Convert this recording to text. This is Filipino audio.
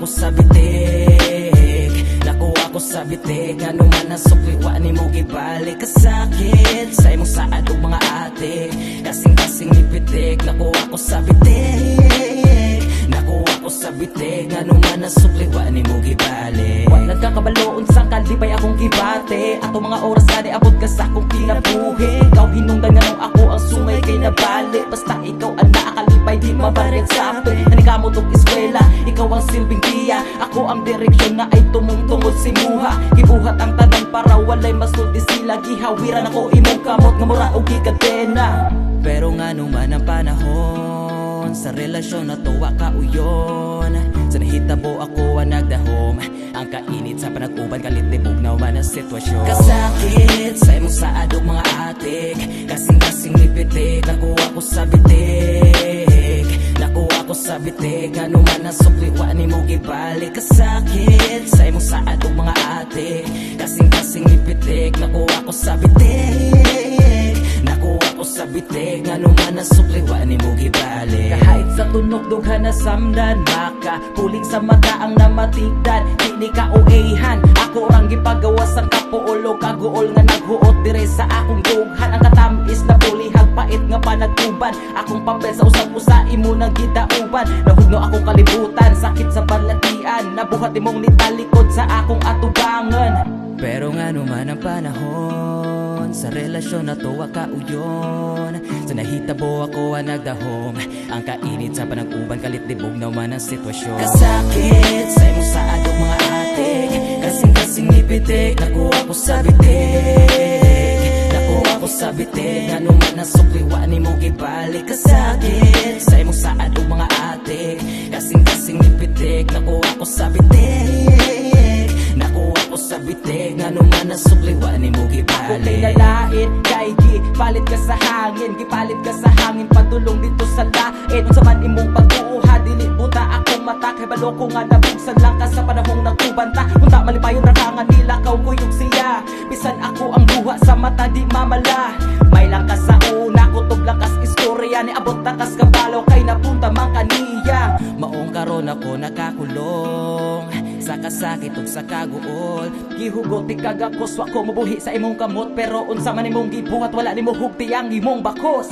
ko sa bitik, nakuha ko sa bitik. Ano man ang sukliwa ni mo gibalik ka sakit sa imong saad o mga ate. Kasing-kasing nipitik, nakuha ko sa bitik, nakuha ko sa bitik. Ano man ang sukliwa ni mo gibalik. Walang kakabaloon sa kalipay akong gibate. Ato mga oras na abot ka sa akong kinabuhi. Ikaw hinungdan nga nung ako ang sungay kay nabalik. Basta ikaw ang naakalipay di mabalit sa api. Nanikamo tong eskwela, ikaw ang silbing tiya. Ako ang direksyon na ay tumungtungod si Muha. Gibuhat ang tanan para walay masulti sila. Gihawiran ako imong kamot nga mura o gikadena. Pero nga naman ang panahon sa relasyon na tuwa ka uyon. Sa nahitabo ako ang nagdahom. Ang kainit sa panag-uban kalit ni bugnaw man ang sitwasyon. Kasakit sa imong saad o mga atik. Kasing-kasing nipitik, nakuha ko sa bitik, nakuha ko sa bitik. Ano man ang sukliwa ni mo gibalik. Kasakit sa imong saad o mga atik. Kasing-kasing nipitik, nakuha ko sa bitik, nakuha ko sa bitik. Ano man ang sukliwa ni mo gibalik. Kahit sa tunog dughan na samdan, maka puling sa mata ang namatigdan. Dili ka uehan, ako rang gipagawa sa kapuolo. Kaguol nga naghuot dire sa akong dughan. Ang katamis na pulihag pait nga panagtuban. Akong papel sa usap-usa imo nang gidauban. Nahugno akong kalibutan, sakit sa balatian. Nabuhat imong nitalikod sa akong atubangan. Pero nga naman ang panahon sa relasyon na tuwa ka uyon. Sa nahitabo ako ang nagdahom. Ang kainit sa panag-uban kalit dibog naman ang sitwasyon. Kasakit sa imong saad o mga atik. Kasing-kasing nipitik, nakuha ko sa bitik, nakuha ko sa bitik. Ano man ang sukliwa ni mo gibalik. Kasakit sa imong saad o mga atik. Kasing-kasing nipitik, nakuha ko sa bitik, nakuha ko sa bitik. Ano man ang sukliwa ni mo Ako gibalik. pinalain, kay gipalit ka sa hangin. Gipalit ka sa hangin, padulong dito sa lain. Sa man imong pagtuuha, dili buta akong mata. Kay balo ko nga nabugsan lang ka sa panahong nagubanta. Kung ta malipayon rakangan nila, kaw kuyog siya. Bisan ako ang duha sa mata, di mamala. May lang ka sa una, kutob lang kas istorya. Ni abot na kas kabalo, kay napunta man kaniya. Maong karon ako nakakulong sa kasakit ug sa kaguol. Gihugot ikagakos wa ko mabuhi sa imong kamot. Pero unsa man imong gibuhat, wala nimo hugti ang imong bakos.